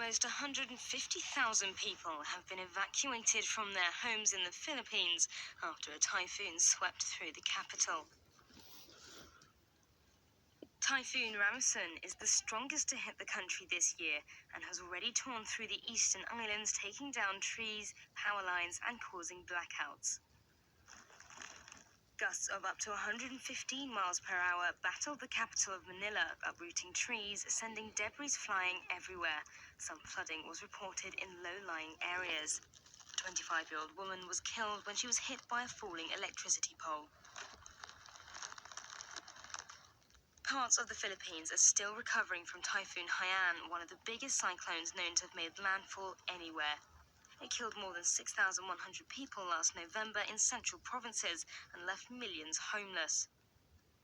almost 150,000 people have been evacuated from their homes in the Philippines after a typhoon swept through the capital. Typhoon Ramasan is the strongest to hit the country this year and has already torn through the eastern islands, taking down trees, power lines, and causing blackouts. Gusts of up to 115 miles per hour battled the capital of Manila, uprooting trees, sending debris flying everywhere. Some flooding was reported in low-lying areas. A 25-year-old woman was killed when she was hit by a falling electricity pole. Parts of the Philippines are still recovering from Typhoon Haiyan, one of the biggest cyclones known to have made landfall anywhere. It killed more than 6,100 people last November in central provinces and left millions homeless.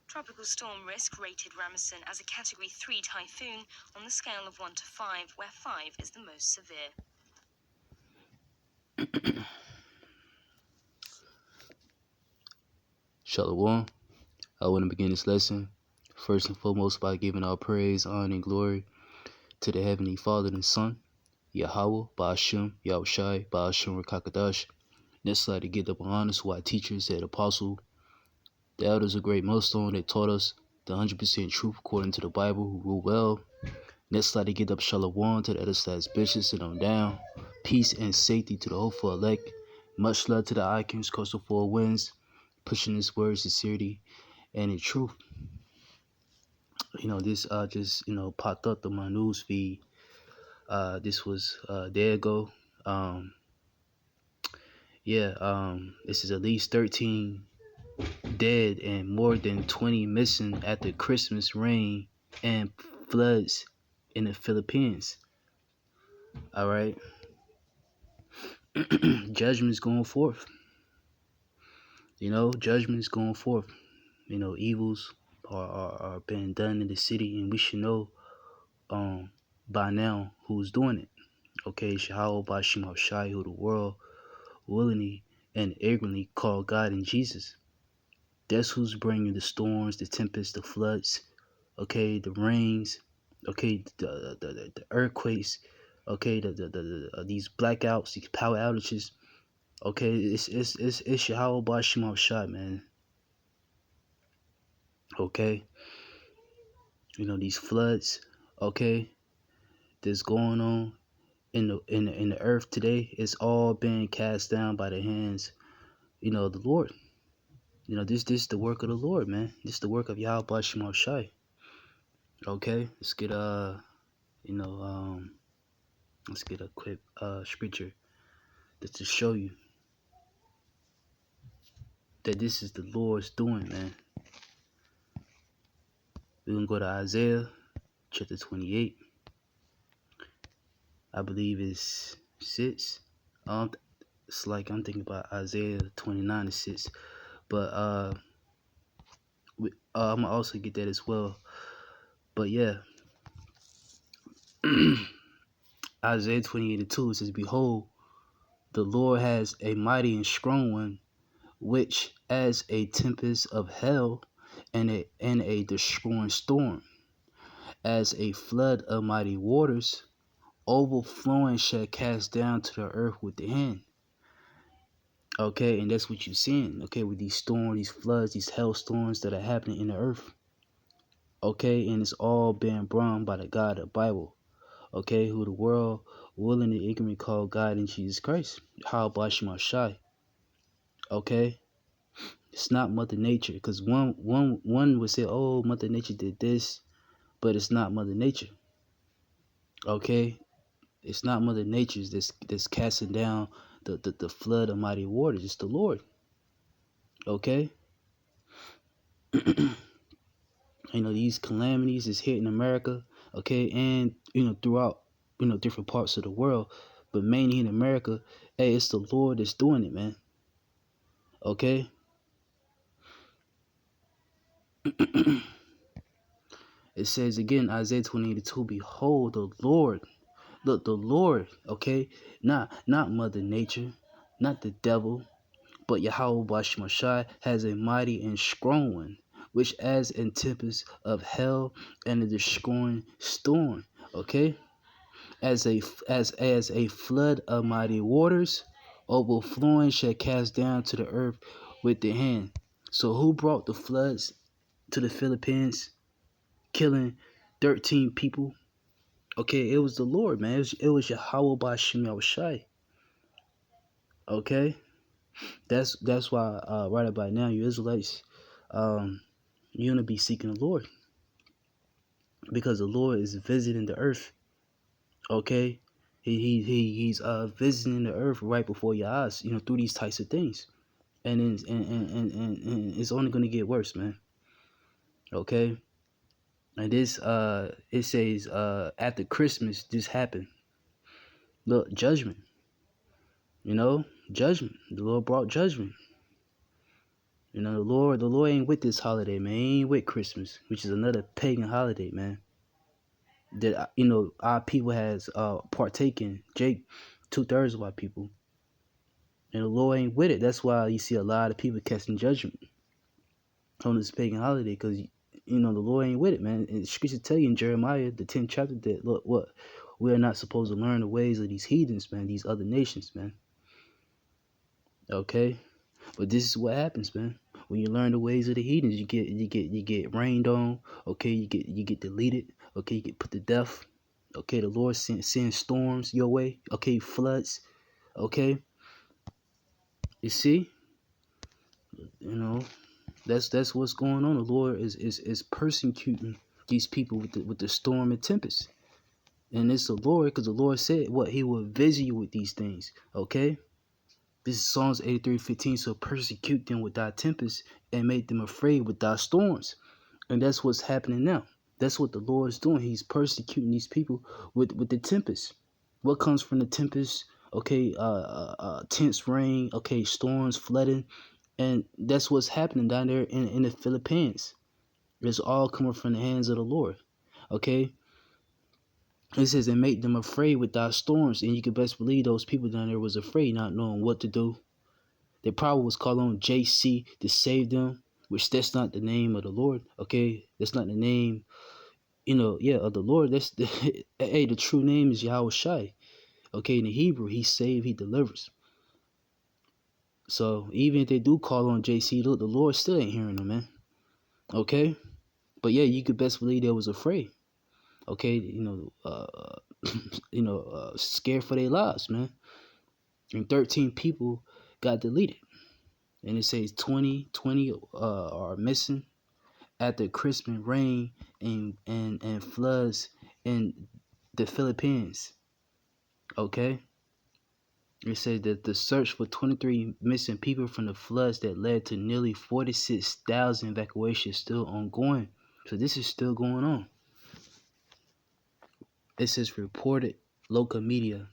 Tropical storm risk rated Ramasan as a Category 3 typhoon on the scale of 1 to 5, where 5 is the most severe. Shalom. I want to begin this lesson first and foremost by giving all praise, honor, and glory to the Heavenly Father and Son, Yahweh, Ba'ashem, Yahushai, Ba'ashem, Rakakadash. Next, I'd like to give up honors to our teachers and apostle, the elders of Great Millstone that taught us the 100% truth according to the Bible, who rule well. Next, I'd like to give up Shalom to the elders, bishops, and on down. Peace and safety to the hopeful elect. Much love to the icons, coastal four winds, pushing this word, sincerity, and in truth. This just popped up on my news feed. This was a day ago. This is at least 13 dead and more than 20 missing after Christmas rain and floods in the Philippines. All right. Judgment's going forth. Judgment's going forth. Evils are being done in the city, and we should know by now who's doing it. Okay, Shahal Bashim Shai, who the world willingly and ignorantly call God and Jesus. That's who's bringing the storms, the tempests, the floods, okay, the rains, okay, the earthquakes, okay, these blackouts, these power outages. Okay, it's Shahal Bashim Shai, man. Okay, these floods, okay, that's going on in the earth today. It's all being cast down by the hands, the Lord. This is the work of the Lord, man. This is the work of Yahweh Bashim Shai. Okay, let's get let's get a quick scripture just to show you that this is the Lord's doing, man. We're gonna go to Isaiah chapter 28. I believe it's 6. It's like I'm thinking about Isaiah 29 and 6, but I'm gonna also get that as well. But yeah, Isaiah 28 and 2 says, "Behold, the Lord has a mighty and strong one, which as a tempest of hell and a destroying storm, as a flood of mighty waters, overflowing shall cast down to the earth with the hand." Okay, and that's what you're seeing, okay, with these storms, these floods, these hailstorms that are happening in the earth. Okay, and it's all being brought by the God of the Bible. Okay, who the world willing and ignorant call God and Jesus Christ. How Bashima Shai. Okay, it's not Mother Nature, because one would say, "Oh, Mother Nature did this," but it's not Mother Nature. Okay, it's not Mother Nature that's casting down the flood of mighty waters. It's the Lord. Okay. These calamities is hitting America, okay, and throughout different parts of the world, but mainly in America. Hey, it's the Lord that's doing it, man. Okay. It says again, Isaiah 28:2, "Behold, the Lord, look, the Lord, okay, not Mother Nature, not the devil, but Yahweh Bashmashai has a mighty and strong one, which as in tempest of hell and a destroying storm." Okay, as a flood of mighty waters, overflowing shall cast down to the earth with the hand. So who brought the floods to the Philippines, killing 13 people? Okay, it was the Lord, man. It was Yahweh Bashim Yahushai. Okay, that's why right about now, you Israelites, you're gonna be seeking the Lord, because the Lord is visiting the earth. Okay, he's visiting the earth right before your eyes, through these types of things, and it's only gonna get worse, man. Okay, and this it says after Christmas this happened. Look, judgment. Judgment. The Lord brought judgment. The Lord ain't with this holiday, man. He ain't with Christmas, which is another pagan holiday, man. That our people has partaken. Jake, 2/3 of our people, and the Lord ain't with it. That's why you see a lot of people casting judgment on this pagan holiday, because the Lord ain't with it, man. And Scripture tell you in Jeremiah the 10th chapter that look what we are not supposed to learn the ways of these heathens, man. These other nations, man. Okay, but this is what happens, man. When you learn the ways of the heathens, you get rained on. Okay, you get deleted. Okay, you get put to death. Okay, the Lord send storms your way. Okay, floods. Okay, you see, that's what's going on. The Lord is persecuting these people with the storm and tempest, and it's the Lord, because the Lord said what He will visit you with these things. Okay. This is Psalms 83:15. So persecute them with thy tempest and make them afraid with thy storms. And that's what's happening now. That's what the Lord is doing. He's persecuting these people with the tempest. What comes from the tempest? Okay, tense rain. Okay, storms, flooding, and that's what's happening down there in the Philippines. It's all coming from the hands of the Lord. Okay. It says, and make them afraid with thy storms. And you can best believe those people down there was afraid, not knowing what to do. They probably was calling on JC to save them, which that's not the name of the Lord. Okay, that's not the name, of the Lord. That's the true name is Yahweh Shai. Okay, in the Hebrew, He saves, He delivers. So even if they do call on JC, look, the Lord still ain't hearing them, man. Okay, but yeah, you could best believe they was afraid. Okay, scared for their lives, man. And 13 people got deleted. And it says 20 are missing after Christmas rain and floods in the Philippines. Okay? It says that the search for 23 missing people from the floods that led to nearly 46,000 evacuations is still ongoing. So this is still going on. It says reported local media.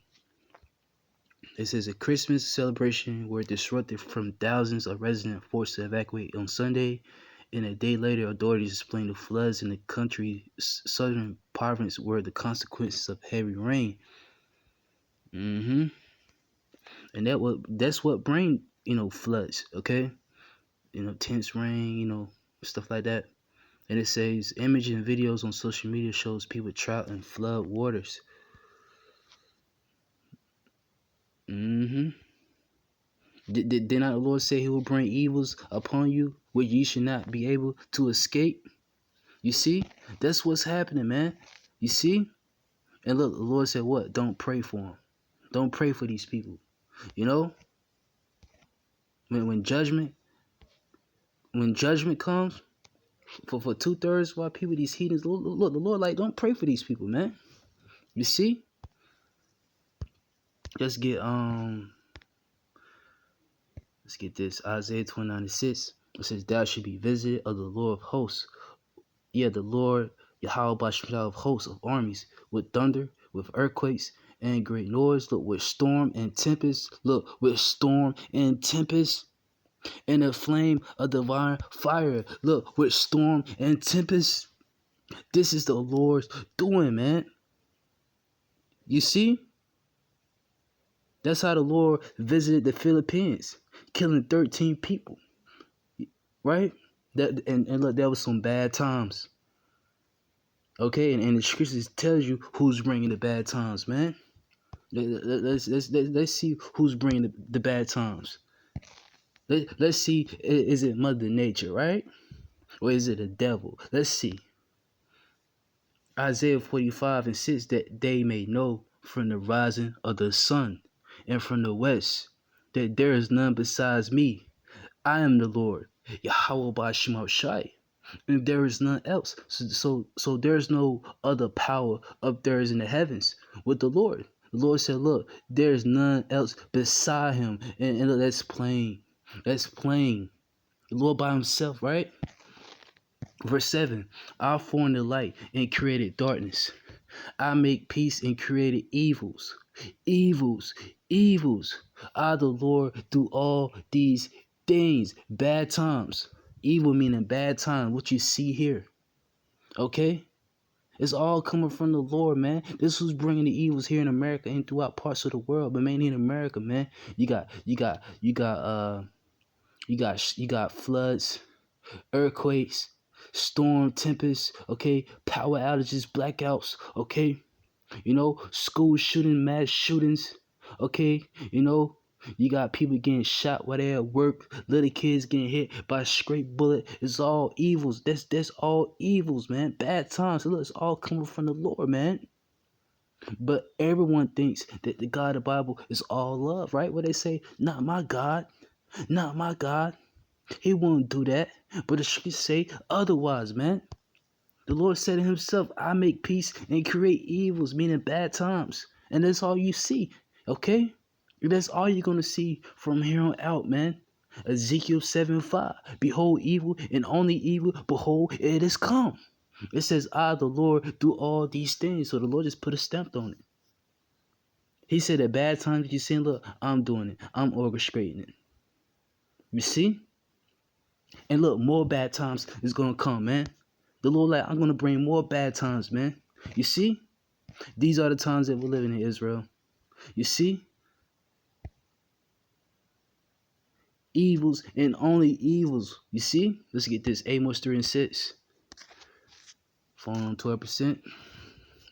It says a Christmas celebration were disrupted from thousands of residents forced to evacuate on Sunday, and a day later, authorities explained the floods in the country's southern province were the consequences of heavy rain. And that's what bring floods. Okay, tense rain, stuff like that. And it says images and videos on social media shows people trapped in flood waters. Did not the Lord say He will bring evils upon you, which ye should not be able to escape? You see, that's what's happening, man. You see, and look, the Lord said, "What? Don't pray for them. Don't pray for these people." When judgment comes for 2/3 of our people, these heathens. Look, the Lord don't pray for these people, man. You see. Let's get this. Isaiah 29:6. It says, "Thou should be visited of the Lord of hosts." Yeah, the Lord, Yahweh Bashim of hosts of armies, with thunder, with earthquakes, and great noise. Look, with storm and tempest. Look, with storm and tempest. And a flame of divine fire. Look, with storm and tempest. This is the Lord's doing, man. You see? That's how the Lord visited the Philippines, killing 13 people. Right? And look, there was some bad times. Okay, and the scriptures tells you who's bringing the bad times, man. Let's see who's bringing the bad times. Let's see, is it Mother Nature, right? Or is it the devil? Let's see. Isaiah 45:6, that they may know from the rising of the sun and from the west that there is none besides me. I am the Lord, Yahweh Bashim Shai, and there is none else. So there's no other power up there in the heavens with the Lord. The Lord said, look, there's none else beside him. And look, that's plain. That's plain. The Lord by himself, right? Verse 7, I formed the light and created darkness. I make peace and created evils. Evils, evils. I, the Lord, do all these things. Bad times. Evil meaning bad time. What you see here. Okay? It's all coming from the Lord, man. This who's bringing the evils here in America and throughout parts of the world, but mainly in America, man. You got floods, earthquakes, storm, tempests, okay, power outages, blackouts, okay, school shooting, mass shootings, okay, you got people getting shot while they're at work, little kids getting hit by a straight bullet. It's all evils. That's all evils, man. Bad times. Look, it's all coming from the Lord, man. But everyone thinks that the God of the Bible is all love, right? What they say, not my God, not my God. He won't do that. But the scriptures say otherwise, man. The Lord said to himself, I make peace and create evils, meaning bad times. And that's all you see, okay? That's all you're going to see from here on out, man. Ezekiel 7:5. Behold evil and only evil. Behold, it is come. It says, I, the Lord, do all these things. So the Lord just put a stamp on it. He said at bad times, you saying, look, I'm doing it. I'm orchestrating it. You see? And look, more bad times is going to come, man. The Lord, like, I'm going to bring more bad times, man. You see? These are the times that we're living in Israel. You see? Evils and only evils. You see? Let's get this. Amos 3:6. Falling on 12%.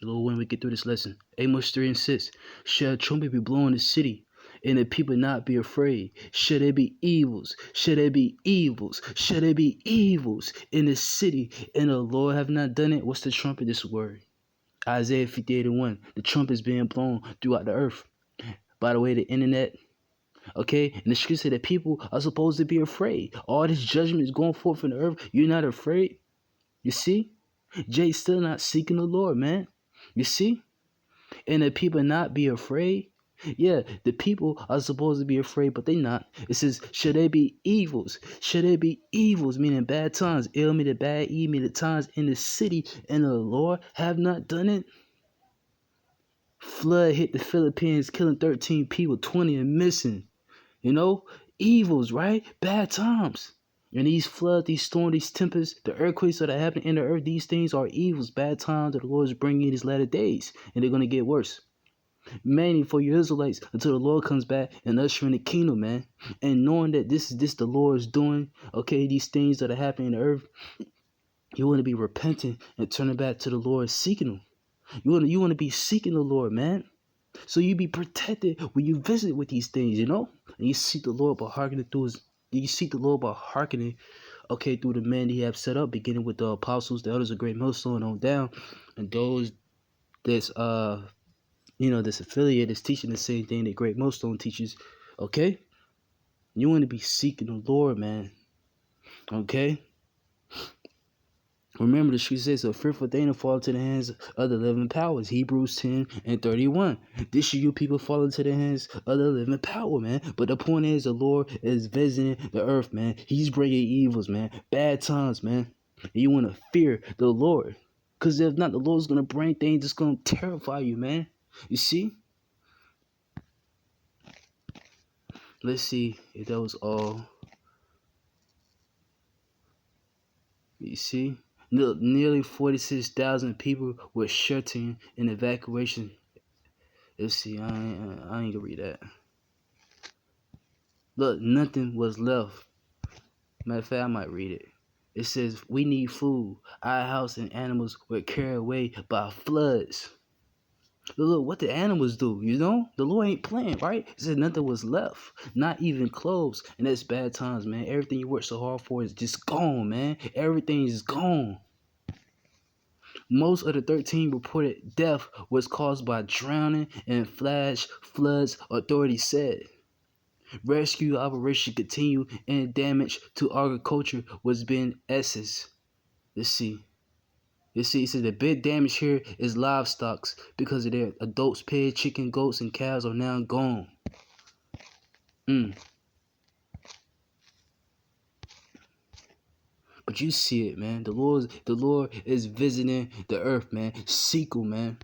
Lord, when we get through this lesson. Amos 3:6. Shall a trumpet be blown in the city, and the people not be afraid? Shall there be evils? Shall there be evils? Shall there be evils in the city, and the Lord have not done it? What's the trumpet? This word. Isaiah 58:1. The trumpet is being blown throughout the earth. By the way, the internet. Okay, and the scripture said that people are supposed to be afraid. All this judgment is going forth in the earth. You're not afraid. You see? Jay's still not seeking the Lord, man. You see? And the people not be afraid. Yeah, the people are supposed to be afraid, but they not. It says, should there be evils? Should there be evils, meaning bad times? Ill meaning bad, evil meaning times in the city, and the Lord have not done it? Flood hit the Philippines, killing 13 people, 20 are missing. Evils, right? Bad times. And these floods, these storms, these tempests, the earthquakes that are happening in the earth, these things are evils, bad times that the Lord is bringing in his latter days. And they're going to get worse. Mainly for you Israelites until the Lord comes back and usher in the kingdom, man. And knowing that this the Lord's doing, okay, these things that are happening in the earth, you want to be repenting and turning back to the Lord, seeking him. You want to be seeking the Lord, man. So you be protected when you visit with these things, And you seek the Lord by hearkening okay, through the men he have set up, beginning with the apostles, the elders of Great Millstone on down, and those that's this affiliate is teaching the same thing that Great Millstone teaches. Okay? You want to be seeking the Lord, man. Okay? Remember, the scripture says a fearful thing to fall into the hands of the living powers. Hebrews 10:31. This should you people fall into the hands of the living power, man. But the point is, the Lord is visiting the earth, man. He's bringing evils, man. Bad times, man. And you want to fear the Lord. Because if not, the Lord's going to bring things that's going to terrify you, man. You see? Let's see if that was all. You see? Nearly 46,000 people were sheltering in evacuation. Let's see, I ain't gonna read that. Look, nothing was left. Matter of fact, I might read it. It says we need food. Our house and animals were carried away by floods. Look, what the animals do, you know? The Lord ain't playing, right? It said nothing was left, not even clothes. And that's bad times, man. Everything you worked so hard for is just gone, man. Everything is gone. Most of the 13 reported death was caused by drowning and flash floods, authorities said. Rescue operation continued and damage to agriculture was being assessed. Let's see. It says the big damage here is livestock because of their adults, pigs, chicken, goats, and cows are now gone. But you see it, man. The Lord is visiting the earth, man. Seek him, man.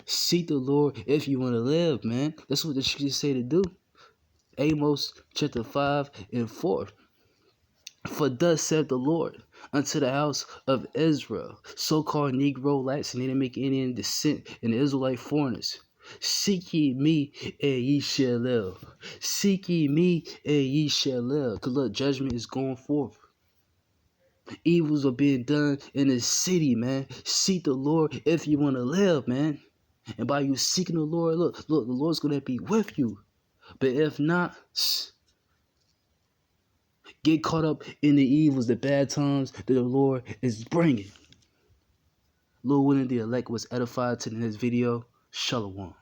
Seek the Lord if you want to live, man. That's what the scriptures say to do. Amos chapter 5 and 4. For thus said the Lord unto the house of Israel, so-called Negro-lites, and they didn't make any descent in the Israelite foreigners. Seek ye me, and ye shall live. Seek ye me, and ye shall live. Because look, judgment is going forth. Evils are being done in the city, man. Seek the Lord if you want to live, man. And by you seeking the Lord, look, the Lord's going to be with you. But if not, get caught up in the evils, the bad times that the Lord is bringing. Lord willing, the elect was edified to the next video. Shalom.